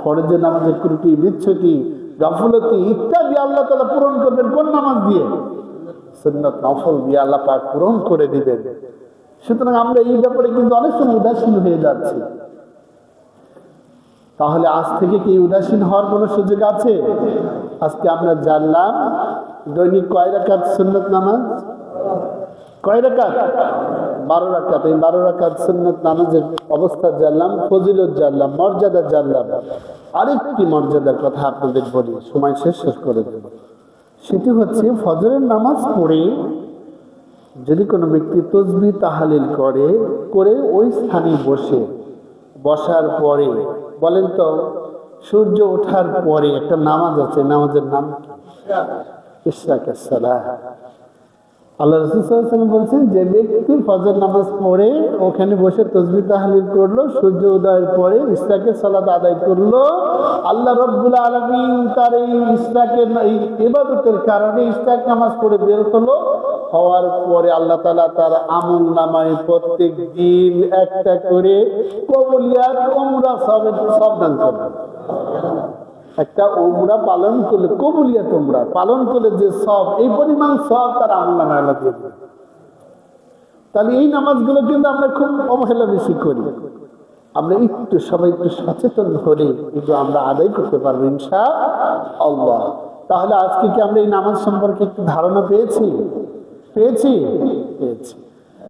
ফরজের নামাজের ত্রুটি, বিচ্ছুতি, গাফলতি ইত্যাদি আল্লাহ তাআলা পূরণ করবেন কোন নামাজ দিয়ে? সুন্নাত নফল দিয়ে আল্লাহ পাক পূরণ করে দিবেন। সুতরাং আমরা এই ব্যাপারে কিন্তু অনেক সময় উদাসীন হয়ে যাচ্ছি। তাহলে আজ থেকে কি উদাসীন হওয়ার কোনো সুযোগ আছে? আজকে আমরা জানলাম দৈনিক কয় রাকাত সুন্নাত নামাজ? কয় রাকাত? 12 রাকাত। এই 12 রাকাত সুন্নাত নামাজের অবস্থা জানলাম, ফজিলত জানলাম, মর্যাদা জানলাম। আরেকটি মর্যাদার কথা আপনাদের বলি, সময় শেষ করে দেব। সেটি হচ্ছে ফজরের নামাজ পড়ে যদি কোনো ব্যক্তি তাসবিহ তাহলিল করে ওই স্থানে বসার পরে, বলেন তো, সূর্য ওঠার পরে একটা নামাজ আছে, নামাজের নাম কি? ইশরাকাস সালাহ। আল্লাহ রাসূল সাল্লাল্লাহু আলাইহি ওয়াসাল্লাম বলছেন, যে ব্যক্তি ফজর নামাজ পড়ে ওখানে বসে তাসবিহ তাহলিল করলো, সূর্য উদয়ের পরে ইশরাকের সালাত আদায় করলো, আল্লাহ রাব্বুল আলামিন তার এই ইশরাকের এই ইবাদতের কারণে ইশরাক নামাজ পড়ে বের হওয়ার পরে আল্লাহ তাআলা তার আমলনামায় প্রত্যেক দিন একটা করে কবুলিয়াত উমরা সব দান করবেন। একটা উমরা পালন করলে, কবুলিয়াত উমরা পালন করলে যে সব, এই পরিমাণ সব তার আমলনামায় আল্লাহ দিয়ে দেবে। তাহলে এই নামাজগুলো কিন্তু আমরা খুব অবহেলা বেশি করি। আমরা সবাই একটু সচেতন হলে কিন্তু আমরা আদায় করতে পারবো ইনশাআল্লাহ। তাহলে আজকে কি আমরা এই নামাজ সম্পর্কে একটু ধারণা পেয়েছি?